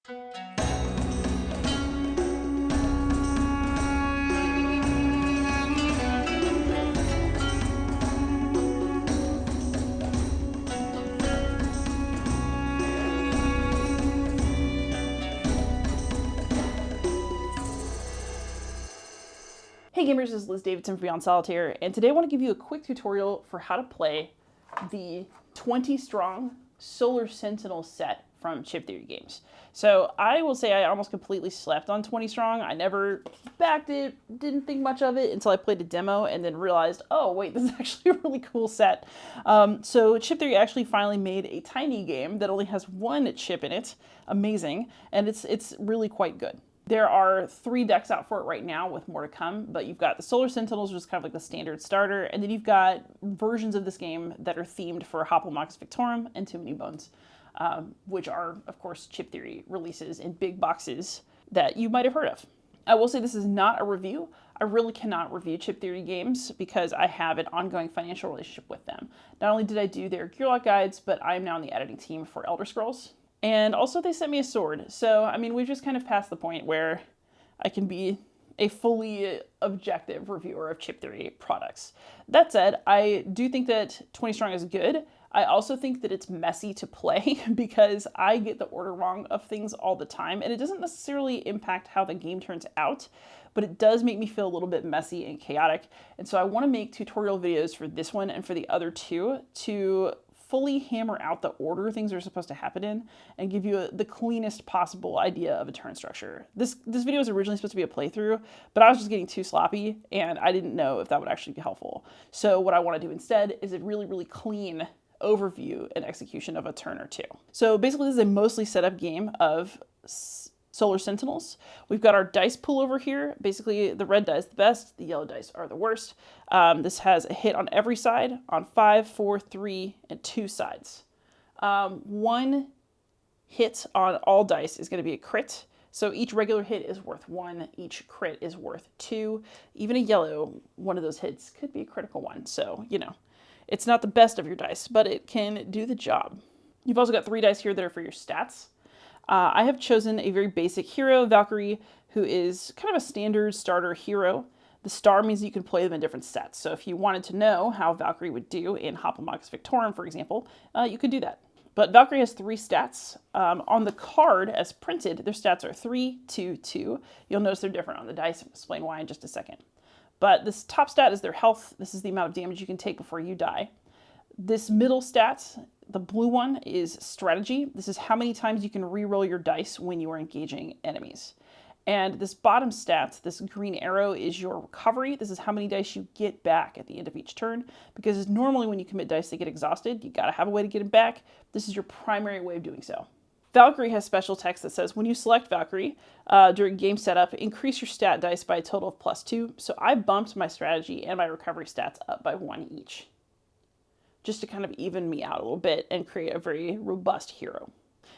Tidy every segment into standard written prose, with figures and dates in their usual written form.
Hey gamers, this is Liz Davidson from Beyond Solitaire, and today I want to give you a quick tutorial for how to play the 20 strong Solar Sentinel set from Chip Theory Games. So I will say I almost completely slept on 20 strong. I never backed it, didn't think much of it until I played a demo and then realized, oh wait, this is actually a really cool set. So Chip Theory actually finally made a tiny game that only has one chip in it. Amazing, and it's really quite good. There are 3 decks out for it right now with more to come, but you've got the Solar Sentinels, which is kind of like the standard starter, and then you've got versions of this game that are themed for Hoplomachus Victorum and Too Many Bones, which are, of course, Chip Theory releases in big boxes that you might have heard of. I will say this is not a review. I really cannot review Chip Theory games because I have an ongoing financial relationship with them. Not only did I do their Gearlock guides, but I am now on the editing team for Elder Scrolls. And also they sent me a sword. So, I mean, we've just kind of passed the point where I can be a fully objective reviewer of Chip Theory products. That said, I do think that 20 Strong is good. I also think that it's messy to play because I get the order wrong of things all the time, and it doesn't necessarily impact how the game turns out, but it does make me feel a little bit messy and chaotic. And so I want to make tutorial videos for this one and for the other 2 to fully hammer out the order things are supposed to happen in and give you the cleanest possible idea of a turn structure. This video was originally supposed to be a playthrough, but I was just getting too sloppy and I didn't know if that would actually be helpful. So what I want to do instead is a really, really clean overview and execution of a turn or 2. So basically this is a mostly set up game of Solar Sentinels. We've got our dice pool over here. Basically, the red dice the best, the yellow dice are the worst. This has a hit on every side, on 5, 4, 3, and 2 sides. 1 hit on all dice is going to be a crit. So each regular hit is worth 1, each crit is worth 2. Even a yellow, one of those hits could be a critical one. So, you know, it's not the best of your dice, but it can do the job. You've also got 3 dice here that are for your stats. I have chosen a very basic hero, Valkyrie, who is kind of a standard starter hero. The star means that you can play them in different sets. So if you wanted to know how Valkyrie would do in Hoplomachus Victorum, for example, you could do that. But Valkyrie has 3 stats. On the card, as printed, their stats are 3, 2, 2. You'll notice they're different on the dice. I'll explain why in just a second. But this top stat is their health. This is the amount of damage you can take before you die. This middle stat, the blue one, is strategy. This is how many times you can re-roll your dice when you are engaging enemies. And this bottom stat, this green arrow, is your recovery. This is how many dice you get back at the end of each turn. Because normally when you commit dice, they get exhausted. You gotta have a way to get them back. This is your primary way of doing so. Valkyrie has special text that says, when you select Valkyrie during game setup, increase your stat dice by a total of +2. So I bumped my strategy and my recovery stats up by 1 each, just to kind of even me out a little bit and create a very robust hero.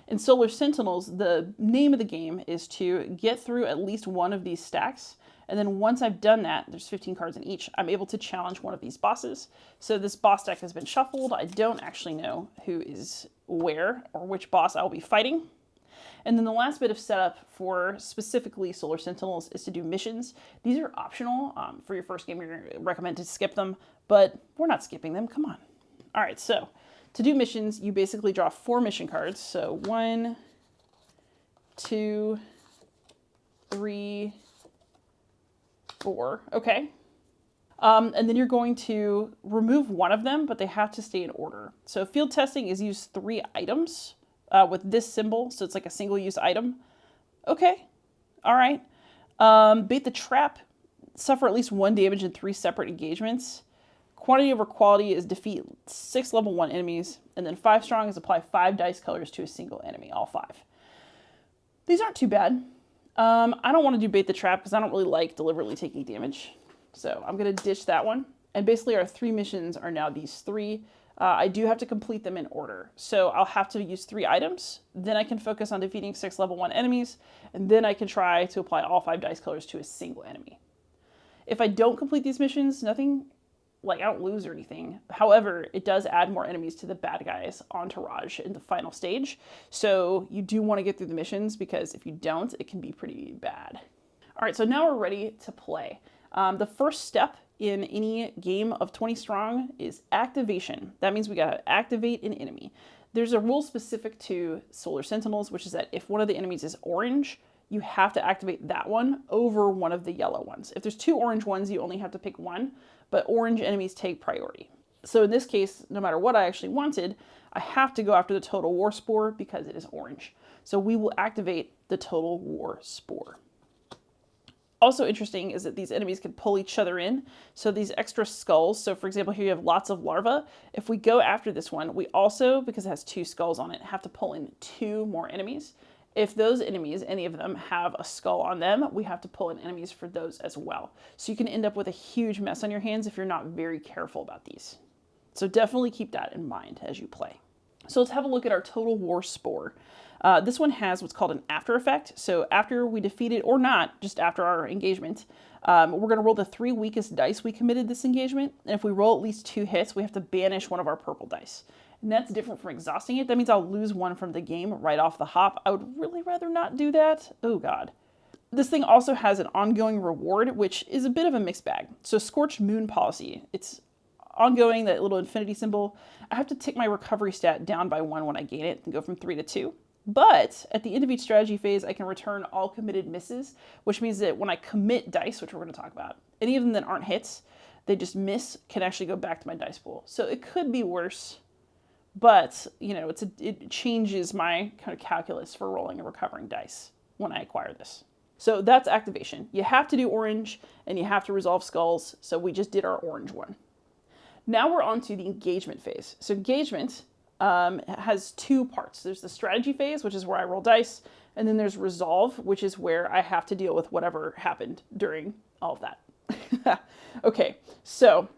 In Solar Sentinels, the name of the game is to get through at least one of these stacks, and then once I've done that, there's 15 cards in each, I'm able to challenge one of these bosses. So this boss deck has been shuffled. I don't actually know who is where or which boss I'll be fighting. And then the last bit of setup for specifically Solar Sentinels is to do missions. These are optional. For your first game, you're recommended to skip them, but we're not skipping them, come on. All right, so to do missions, you basically draw 4 mission cards. So 1, 2, 3, 4, okay. And then you're going to remove one of them, but they have to stay in order. So field testing is use 3 items with this symbol, so it's like a single-use item. Okay, all right. Bait the trap, suffer at least 1 damage in 3 separate engagements. Quantity over quality is defeat 6 level 1 enemies, and then 5 strong is apply 5 dice colors to a single enemy, all 5. These aren't too bad. I don't want to do bait the trap because I don't really like deliberately taking damage. So I'm going to ditch that one. And basically our 3 missions are now these 3. I do have to complete them in order. So I'll have to use 3 items, then I can focus on defeating 6 level 1 enemies, and then I can try to apply all 5 dice colors to a single enemy. If I don't complete these missions, nothing like, I don't lose or anything. However, it does add more enemies to the bad guys' entourage in the final stage. So you do want to get through the missions, because if you don't, it can be pretty bad. All right, so now we're ready to play. The first step in any game of 20 strong is activation. That means we gotta activate an enemy. There's a rule specific to Solar Sentinels, which is that if one of the enemies is orange, you have to activate that one over one of the yellow ones. If there's 2 orange ones, you only have to pick one, but orange enemies take priority. So in this case, no matter what I actually wanted, I have to go after the Total War Spore because it is orange. So we will activate the Total War Spore. Also interesting is that these enemies can pull each other in. So these extra skulls, so for example, here you have lots of larvae. If we go after this one, we also, because it has 2 skulls on it, have to pull in 2 more enemies. If those enemies, any of them, have a skull on them, we have to pull in enemies for those as well. So you can end up with a huge mess on your hands if you're not very careful about these. So definitely keep that in mind as you play. So let's have a look at our Total War Spore. This one has what's called an after effect. So after we defeat it, or not, just after our engagement, we're going to roll the 3 weakest dice we committed this engagement. And if we roll at least 2 hits, we have to banish one of our purple dice. And that's different from exhausting it. That means I'll lose one from the game right off the hop. I would really rather not do that. Oh God. This thing also has an ongoing reward, which is a bit of a mixed bag. So Scorched Moon Policy. It's ongoing, that little infinity symbol. I have to tick my recovery stat down by 1 when I gain it and go from 3 to 2. But at the end of each strategy phase, I can return all committed misses, which means that when I commit dice, which we're going to talk about, any of them that aren't hits, they just miss, can actually go back to my dice pool. So it could be worse, but you know, it changes my kind of calculus for rolling and recovering dice when I acquire this. So that's activation. You have to do orange and you have to resolve skulls. So we just did our orange one. Now we're on to the engagement phase. So engagement has 2 parts. There's the strategy phase, which is where I roll dice, and then there's resolve, which is where I have to deal with whatever happened during all of that. Okay, so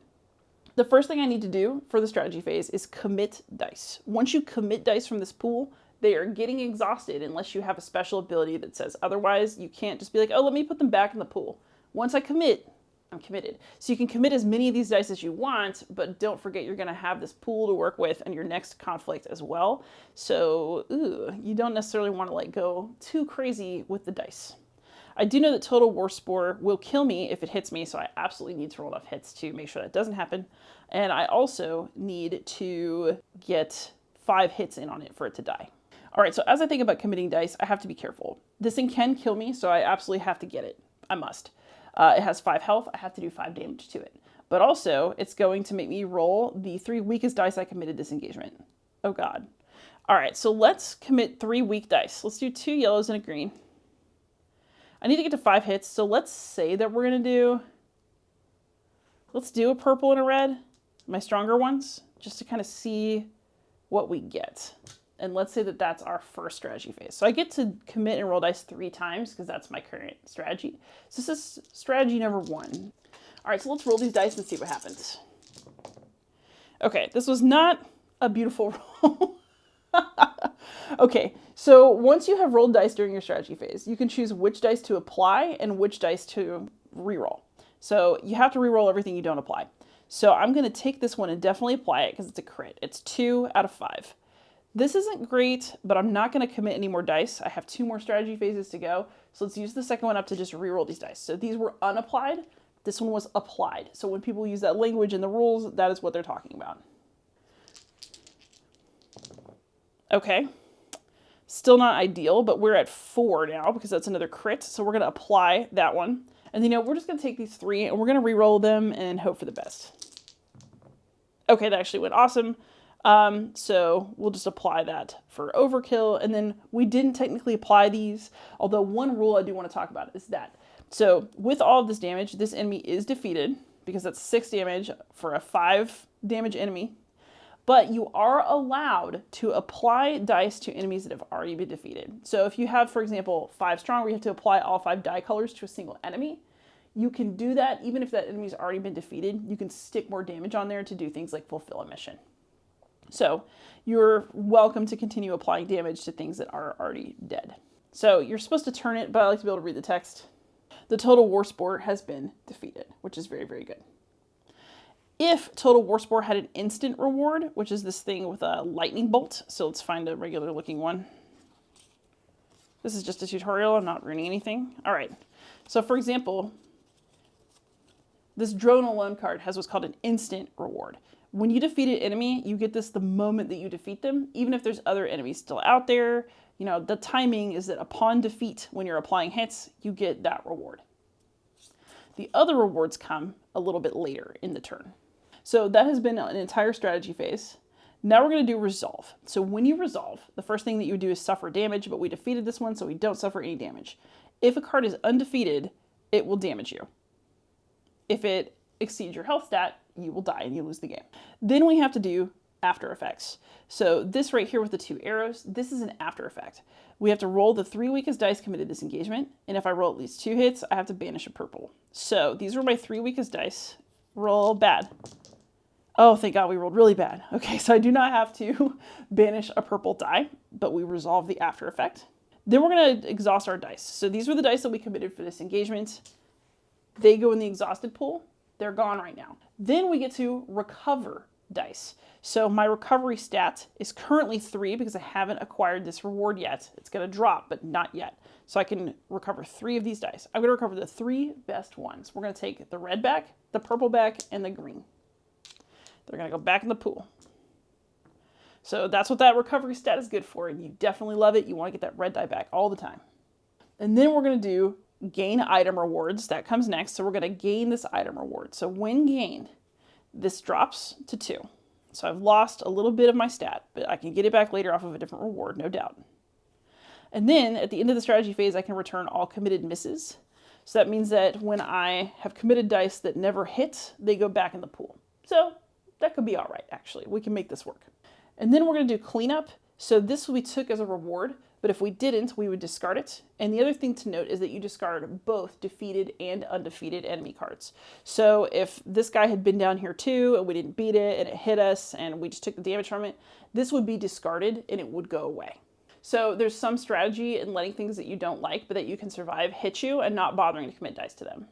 the first thing I need to do for the strategy phase is commit dice. Once you commit dice from this pool, they are getting exhausted unless you have a special ability that says otherwise. You can't just be like, oh, let me put them back in the pool. Once I commit, I'm committed. So you can commit as many of these dice as you want, but don't forget you're going to have this pool to work with in your next conflict as well. So you don't necessarily want to like go too crazy with the dice. I do know that Total War Spore will kill me if it hits me, so I absolutely need to roll enough hits to make sure that doesn't happen. And I also need to get 5 hits in on it for it to die. All right, so as I think about committing dice, I have to be careful. This thing can kill me, so I absolutely have to get it. I must. It has 5 health. I have to do 5 damage to it. But also, it's going to make me roll the 3 weakest dice I committed this engagement. Oh, God. All right, so let's commit 3 weak dice. Let's do 2 yellows and a green. I need to get to 5 hits, so let's say that we're going to do... Let's do a purple and a red, my stronger ones, just to kind of see what we get. And let's say that that's our first strategy phase. So I get to commit and roll dice 3 times because that's my current strategy. So this is strategy number 1. All right, so let's roll these dice and see what happens. Okay, this was not a beautiful roll. Okay, so once you have rolled dice during your strategy phase, you can choose which dice to apply and which dice to reroll. So you have to reroll everything you don't apply. So I'm going to take this one and definitely apply it because it's a crit. It's 2 out of 5. This isn't great, but I'm not going to commit any more dice. I have 2 more strategy phases to go. So let's use the second one up to just reroll these dice. So these were unapplied. This one was applied. So when people use that language in the rules, that is what they're talking about. Okay. Still not ideal, but we're at 4 now because that's another crit. So we're going to apply that one. And you know, we're just going to take these 3 and we're going to reroll them and hope for the best. Okay, that actually went awesome. So we'll just apply that for overkill. And then we didn't technically apply these, although one rule I do want to talk about is that. So with all of this damage, this enemy is defeated because that's 6 damage for a 5 damage enemy. But you are allowed to apply dice to enemies that have already been defeated. So if you have, for example, 5 strong, where you have to apply all 5 die colors to a single enemy, you can do that even if that enemy's already been defeated. You can stick more damage on there to do things like fulfill a mission. So you're welcome to continue applying damage to things that are already dead. So you're supposed to turn it, but I like to be able to read the text. The Total War Spore has been defeated, which is very, very good. If Total War Spore had an instant reward, which is this thing with a lightning bolt, so let's find a regular looking one. This is just a tutorial, I'm not ruining anything. All right, so for example, this Drone Alone card has what's called an instant reward. When you defeat an enemy, you get this the moment that you defeat them, even if there's other enemies still out there. You know, the timing is that upon defeat, when you're applying hits, you get that reward. The other rewards come a little bit later in the turn. So that has been an entire strategy phase. Now we're going to do resolve. So when you resolve, the first thing that you would do is suffer damage, but we defeated this one, so we don't suffer any damage. If a card is undefeated, it will damage you. If it exceeds your health stat, you will die and you lose the game. Then we have to do after effects. So this right here with the 2 arrows, this is an after effect. We have to roll the 3 weakest dice committed this engagement, and if I roll at least 2 hits, I have to banish a purple. So these were my 3 weakest dice. Roll bad. Oh, thank God we rolled really bad. Okay, so I do not have to banish a purple die, but we resolve the after effect. Then we're going to exhaust our dice. So these were the dice that we committed for this engagement. They go in the exhausted pool. They're gone right now. Then we get to recover dice. So my recovery stat is currently 3 because I haven't acquired this reward yet. It's going to drop, but not yet. So I can recover 3 of these dice. I'm going to recover the 3 best ones. We're going to take the red back, the purple back, and the green. They're going to go back in the pool. So that's what that recovery stat is good for, and you definitely love it. You want to get that red die back all the time. And then we're going to do gain item rewards. That comes next. So we're going to gain this item reward. So when gained, this drops to 2. So I've lost a little bit of my stat, but I can get it back later off of a different reward, no doubt. And then at the end of the strategy phase, I can return all committed misses. So that means that when I have committed dice that never hit, they go back in the pool. So that could be all right, actually. We can make this work. And then we're going to do cleanup. So this we took as a reward, but if we didn't, we would discard it. And the other thing to note is that you discard both defeated and undefeated enemy cards. So if this guy had been down here too, and we didn't beat it, and it hit us, and we just took the damage from it, this would be discarded, and it would go away. So there's some strategy in letting things that you don't like, but that you can survive, hit you, and not bothering to commit dice to them.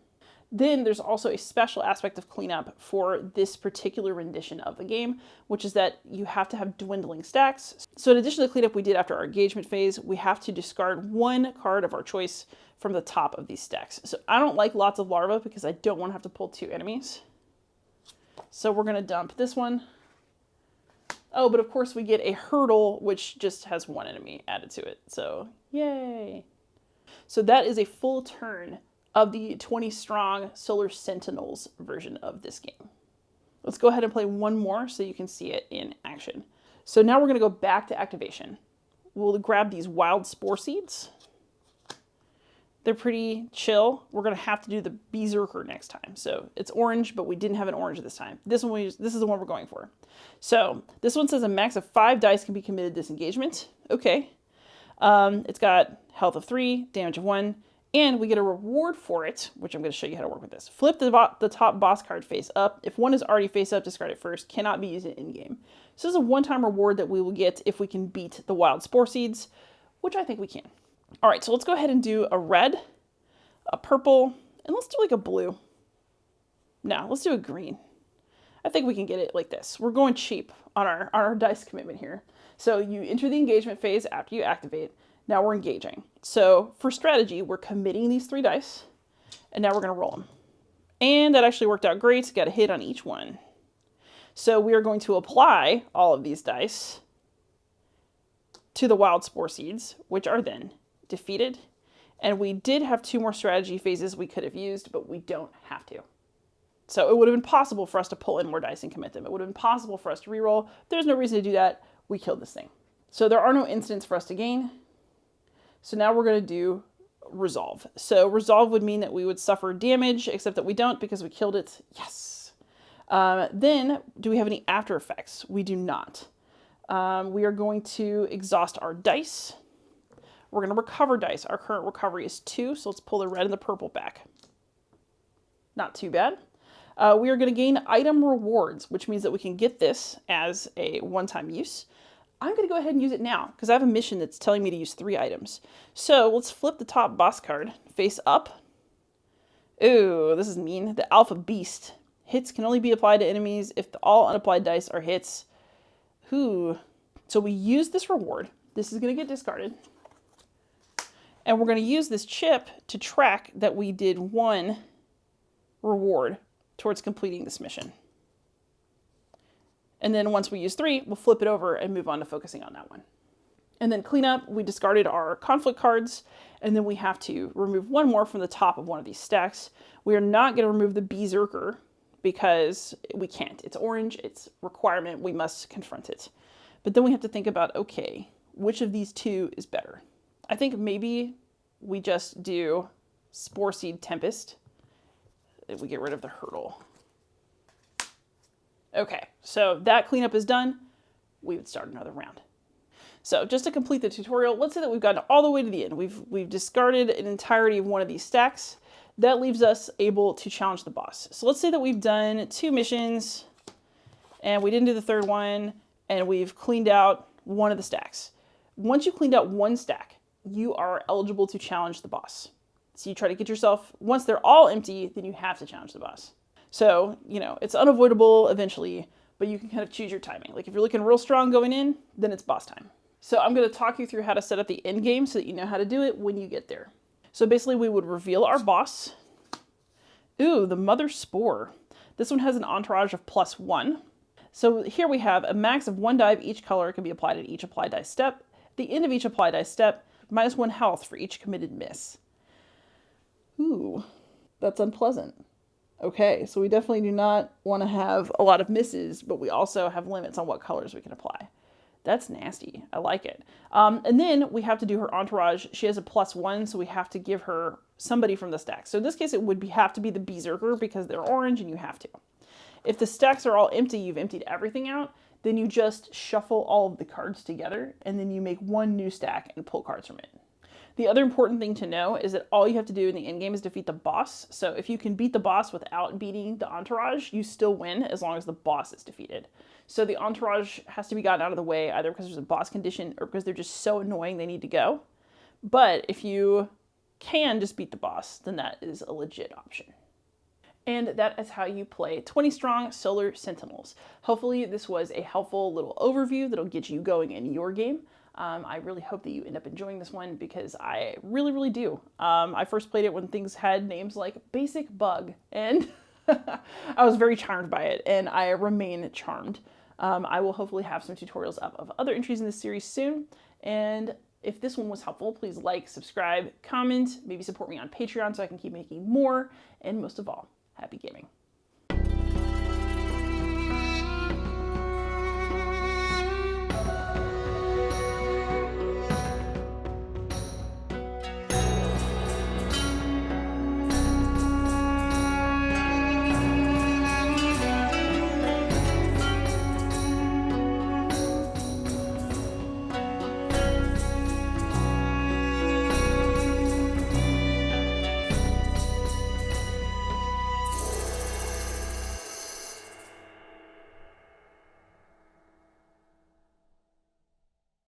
Then there's also a special aspect of cleanup for this particular rendition of the game, which is that you have to have dwindling stacks. So in addition to the cleanup we did after our engagement phase, we have to discard 1 card of our choice from the top of these stacks. So I don't like lots of larvae because I don't want to have to pull 2 enemies. So we're going to dump this one. Oh, but of course we get a hurdle, which just has 1 enemy added to it. So yay. So that is a full turn of the 20 strong Solar Sentinels version of this game. Let's go ahead and play one more so you can see it in action. So now we're going to go back to activation. We'll grab these wild spore seeds. They're pretty chill. We're going to have to do the Berserker next time. So it's orange, but we didn't have an orange this time. This is the one we're going for. So this one says a max of 5 dice can be committed this engagement. Okay. It's got health of 3, damage of 1, and we get a reward for it, which I'm going to show you how to work with this. Flip the top boss card face up. If one is already face up, discard it first. Cannot be used in-game. So this is a one-time reward that we will get if we can beat the wild spore seeds, which I think we can. All right, so let's go ahead and do a red, a purple, and let's do like a blue. No, let's do a green. I think we can get it like this. We're going cheap on our dice commitment here. So you enter the engagement phase after you activate. Now we're engaging. So for strategy, we're committing these 3 dice, and now we're going to roll them. And that actually worked out great. Got a hit on each one. So we are going to apply all of these dice to the wild spore seeds, which are then defeated. And we did have 2 more strategy phases we could have used, but we don't have to. So it would have been possible for us to pull in more dice and commit them. It would have been possible for us to reroll. There's no reason to do that. We killed this thing. So there are no instants for us to gain. So now we're going to do resolve. So resolve would mean that we would suffer damage, except that we don't because we killed it. Yes. Then do we have any after effects? We do not. We are going to exhaust our dice. We're going to recover dice. Our current recovery is 2, so let's pull the red and the purple back. Not too bad. We are going to gain item rewards, which means that we can get this as a one-time use. I'm going to go ahead and use it now because I have a mission that's telling me to use 3 items. So let's flip the top boss card face up. Ooh, this is mean. The Alpha Beast Hits can only be applied to enemies if all unapplied dice are hits. Ooh. So we use this reward. This is going to get discarded. And we're going to use this chip to track that we did 1 reward towards completing this mission. And then once we use 3, we'll flip it over and move on to focusing on that one. And then cleanup, we discarded our conflict cards, and then we have to remove 1 more from the top of one of these stacks. We are not going to remove the Berserker because we can't. It's orange, it's requirement, we must confront it. But then we have to think about, okay, which of these 2 is better? I think maybe we just do Spore Seed Tempest. We get rid of the hurdle. Okay, so that cleanup is done. We would start another round. So just to complete the tutorial, let's say that we've gotten all the way to the end. We've discarded an entirety of one of these stacks. That leaves us able to challenge the boss. So let's say that we've done 2 missions and we didn't do the 3rd one and we've cleaned out one of the stacks. Once you've cleaned out 1 stack, you are eligible to challenge the boss. So you try to get yourself, once they're all empty, then you have to challenge the boss. So, you know, it's unavoidable eventually, but you can kind of choose your timing. Like if you're looking real strong going in, then it's boss time. So I'm going to talk you through how to set up the end game so that you know how to do it when you get there. So basically we would reveal our boss. Ooh, the Mother Spore. This one has an entourage of +1. So here we have a max of 1 die of each color can be applied at each applied die step. At the end of each applied die step, -1 health for each committed miss. Ooh, that's unpleasant. Okay, so we definitely do not want to have a lot of misses, but we also have limits on what colors we can apply. That's nasty. I like it. And then we have to do her entourage. She has a +1, so we have to give her somebody from the stack. So in this case, it would have to be the Berserker because they're orange and you have to. If the stacks are all empty, you've emptied everything out, then you just shuffle all of the cards together and then you make 1 new stack and pull cards from it. The other important thing to know is that all you have to do in the endgame is defeat the boss. So if you can beat the boss without beating the entourage, you still win as long as the boss is defeated. So the entourage has to be gotten out of the way either because there's a boss condition or because they're just so annoying they need to go. But if you can just beat the boss, then that is a legit option. And that is how you play 20 strong Solar Sentinels. Hopefully this was a helpful little overview that'll get you going in your game. I really hope that you end up enjoying this one because I really, really do. I first played it when things had names like Basic Bug, and I was very charmed by it, and I remain charmed. I will hopefully have some tutorials up of other entries in this series soon, and if this one was helpful, please like, subscribe, comment, maybe support me on Patreon so I can keep making more, and most of all, happy gaming.